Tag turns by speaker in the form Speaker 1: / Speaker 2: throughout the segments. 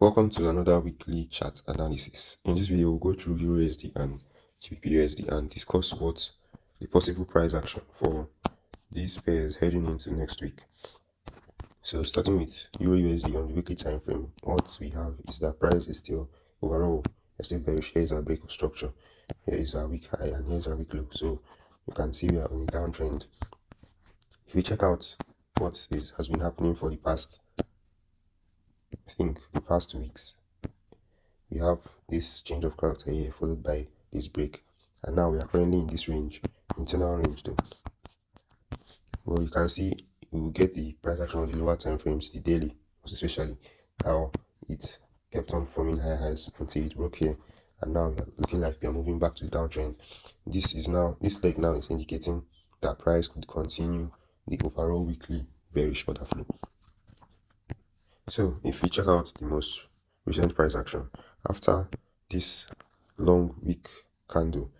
Speaker 1: Welcome to another weekly chat analysis. In this video, we'll go through Eurusd and Gbpusd and discuss what the possible price action for these pairs heading into next week. So starting with Eurusd on the weekly time frame, what we have is that price is still overall still bearish. Here is our break of structure, here is our week high, and here's our week low. So you can see we are on a downtrend. If we check out what has been happening for the past, the past 2 weeks, we have this change of character here followed by this break, and now we are currently in this range, internal range though. Well, you can see we will get the price action on the lower time frames, the daily especially, how it kept on forming high highs until it broke here, and now we are looking like we are moving back to the downtrend. This leg now is indicating that price could continue the overall weekly bearish order flow. So if we check out the most recent price action after this long week candle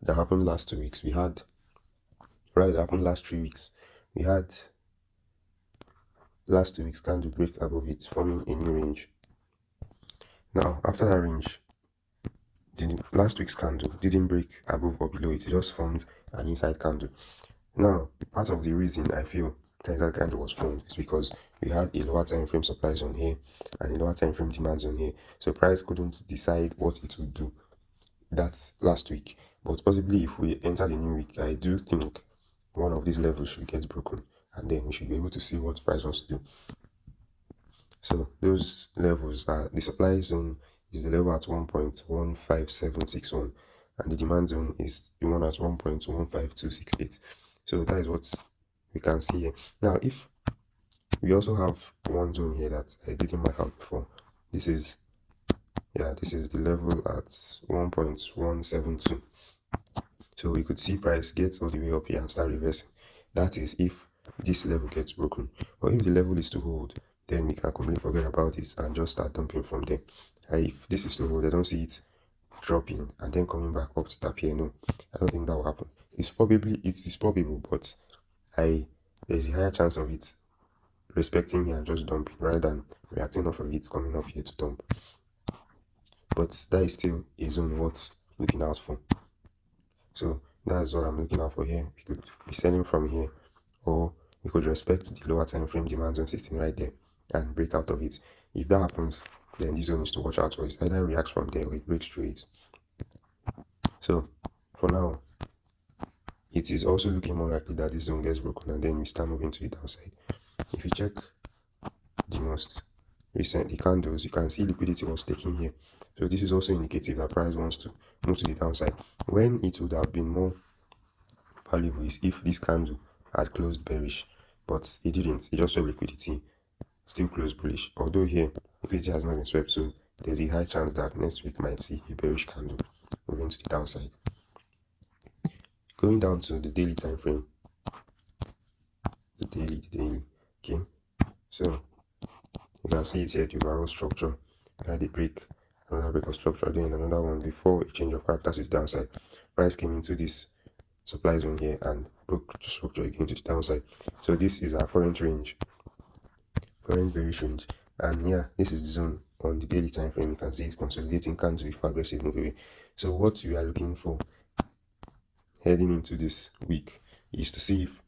Speaker 1: that happened last 2 weeks, last 3 weeks, we had last 2 weeks candle break above it, forming a new range. Now after that range, the last week's candle didn't break above or below it just formed an inside candle. Now part of the reason I feel that candle was formed is because we had a lower time frame supply zone here and a lower time frame demand zone here, so price couldn't decide what it would do that last week. But possibly if we enter the new week, I do think one of these levels should get broken, and then we should be able to see what price wants to do. So those levels are, the supply zone is the level at 1.15761, and the demand zone is the one at 1.15268. so that is what we can see here. Now if we also have one zone here that I didn't mark out before, this is the level at 1.172. so we could see price get all the way up here and start reversing. That is if this level gets broken. But if the level is to hold, then we can completely forget about this and just start dumping from there. If this is to hold, I don't see it dropping and then coming back up to tap here. No, I don't think that will happen. It is probable, but there's a higher chance of it respecting here and just dumping rather than reacting off of it coming up here to dump. But that is still a zone worth looking out for. So that's what I'm looking out for here. We could be selling from here, or we could respect the lower time frame demand zone sitting right there and break out of it. If that happens, then this zone is to watch out for. It either reacts from there or it breaks through it. So for now, it is also looking more likely that this zone gets broken and then we start moving to the downside. If you check the most recent candles, you can see liquidity was taken here. So this is also indicative that price wants to move to the downside. When it would have been more valuable is if this candle had closed bearish, but it didn't. It just swept liquidity, still closed bullish. Although here liquidity has not been swept, so there's a high chance that next week might see a bearish candle moving to the downside. Going down to the daily time frame, the daily, okay. So you can see it here, the overall structure. We had a break, another break of structure, then another one before a change of characters is downside. Price came into this supply zone here and broke the structure again to the downside. So this is our current range, current bearish range, and yeah, this is the zone on the daily time frame. You can see it's consolidating candle before aggressive move away. So what we are looking for heading into this week is to see if,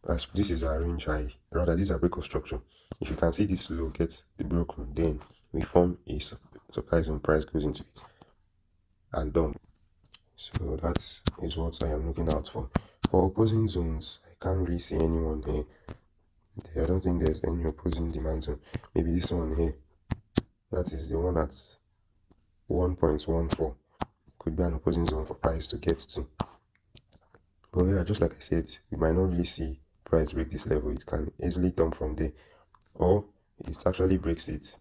Speaker 1: as this is our range high, rather this is a break of structure. If you can see this low get the broken, then we form a supply zone, price goes into it and dump. So that is what I am looking out for. For opposing zones, I can't really see anyone here. I don't think there's any opposing demand zone. Maybe this one here, that is the one at 1.14, could be an opposing zone for price to get to. But yeah, just like I said, we might not really see price break this level. It can easily dump from there, or it actually breaks it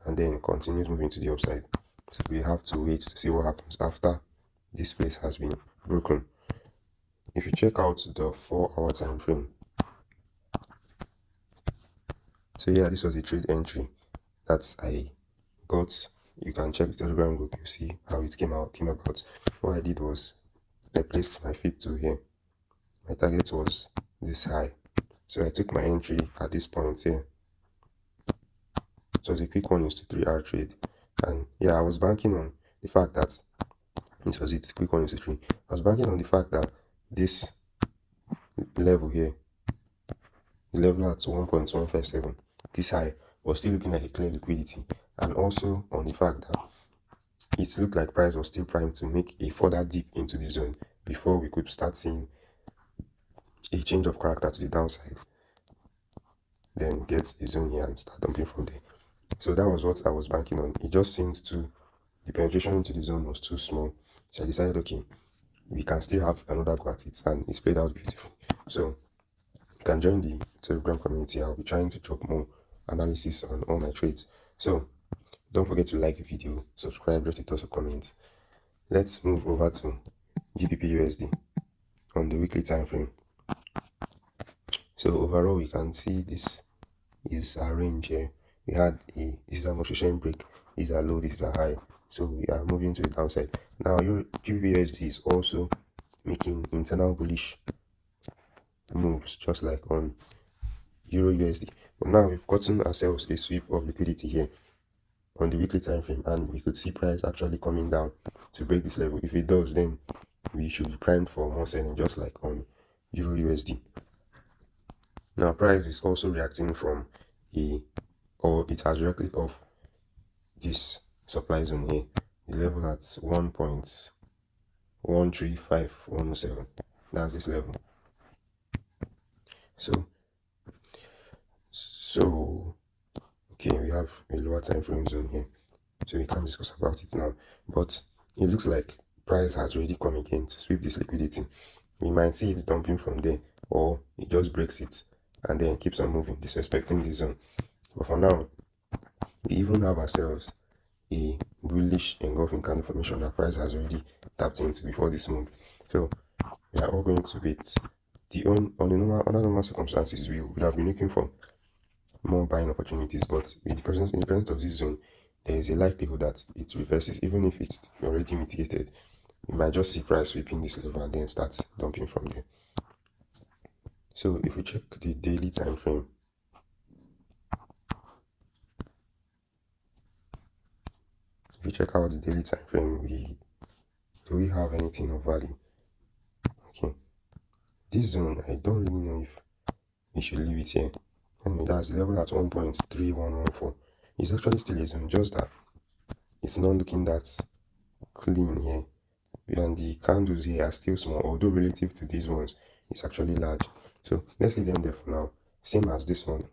Speaker 1: and then continues moving to the upside. So we have to wait to see what happens after this place has been broken. If you check out the 4-hour time frame, so yeah, this was a trade entry that I got. You can check the Telegram group, you see how it came about. What I did was I placed my feet to here. My target was this high, so I took my entry at this point here. it was a quick 1:3 hour trade. And yeah, I was banking on the fact that this was it, quick 1:3. I was banking on the fact that this level here, the level at 1.157, this high, was still looking like a clear liquidity, and also on the fact that it looked like price was still primed to make a further dip into the zone before we could start seeing a change of character to the downside, then get the zone here and start dumping from there. So that was what I was banking on. It just seemed the penetration into the zone was too small, so I decided, okay, we can still have another go at it, and it's played out beautifully. So you can join the Telegram community. I'll be trying to drop more analysis on all my trades. So don't forget to like the video, subscribe, drop a toss of comments. Let's move over to GBP on the weekly time frame. So overall, we can see this is our range here. This is a motion break, this is a low, this is a high. So we are moving to the downside. Now your GBP is also making internal bullish moves, just like on EURUSD. But now we've gotten ourselves a sweep of liquidity here on the weekly time frame, and we could see price actually coming down to break this level. If it does, then we should be primed for more selling, just like on EURUSD. Now price is also reacting from it has directly off this supply zone here, the level at 1.135107. That's this level. So okay, we have a lower time frame zone here, so we can't discuss about it now, but it looks like price has already come again to sweep this liquidity. We might see it dumping from there, or it just breaks it and then keeps on moving, disrespecting the zone. But for now, we even have ourselves a bullish engulfing candle formation that price has already tapped into before this move. So we are all going to wait. Under normal circumstances, we would have been looking for more buying opportunities, but in the presence of this zone, there is a likelihood that it reverses. Even if it's already mitigated, we might just see price sweeping this level and then start dumping from there. So if we check the daily time frame, out the daily time frame, do we have anything of value? Okay, this zone, I don't really know if we should leave it here. Anyway, that's level at 1.3114. It's actually still a zone, just that it's not looking that clean here, and the candles here are still small, although relative to these ones it's actually large. So let's leave them there for now, same as this one,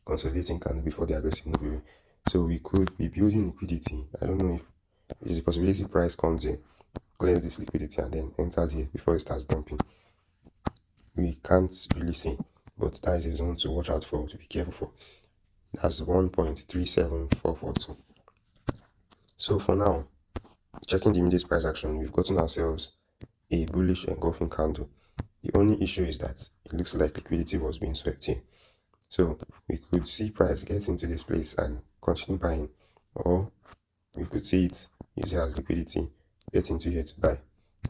Speaker 1: consolidating candle before the aggressive move away. So we could be building liquidity. I don't know if there's a possibility price comes here, clears this liquidity, and then enters here before it starts dumping. We can't really say, but that is a zone to watch out for, to be careful for. That's 1.37442. So for now, checking the immediate price action, we've gotten ourselves a bullish engulfing candle. The only issue is that it looks like liquidity was being swept here. So we could see price get into this place and continue buying, or we could see it use it as liquidity, get into here to buy,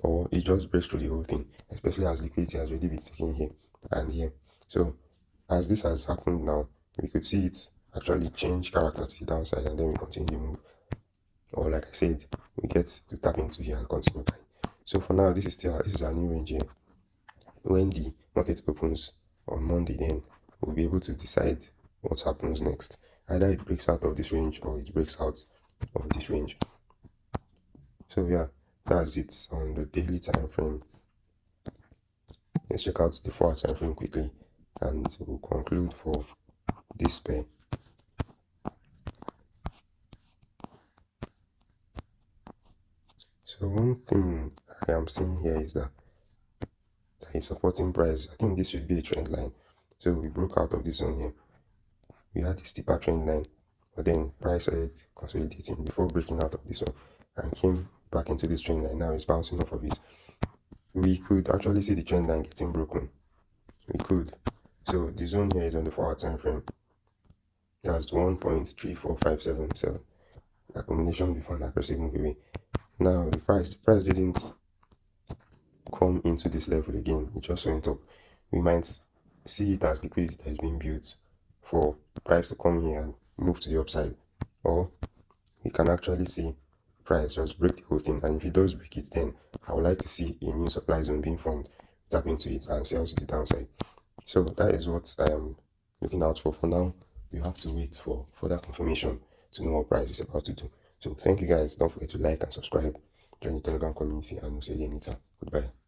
Speaker 1: or it just breaks through the whole thing, especially as liquidity has already been taken here and here. So as this has happened now, we could see it actually change character to the downside, and then we continue the move, or like I said, we get to tap into here and continue buying. So for now, this is our new range here. When the market opens on Monday, then we'll be able to decide what happens next. Either it breaks out of this range or it breaks out of this range. So yeah, that's it on the daily time frame. Let's check out the 4-hour time frame quickly, and we'll conclude for this pair. So one thing I am seeing here is that is supporting price. I think this should be a trend line. So we broke out of this one here. We had a steeper trend line, but then price started consolidating before breaking out of this one and came back into this trend line. Now it's bouncing off of it. We could actually see the trend line getting broken. We could. So the zone here is on the 4-hour time frame. That's 1.34577. Accumulation before an aggressive move away. Now the price didn't come into this level again. It just went up. We might see it as liquidity that is being built for price to come here and move to the upside, or we can actually see price just break the whole thing. And if it does break it, then I would like to see a new supply zone being formed, tap into it and sell to the downside. So that is what I am looking out for. For now, you have to wait for further confirmation to know what price is about to do. So thank you guys. Don't forget to like and subscribe, join the Telegram community, and we'll see you later. Goodbye.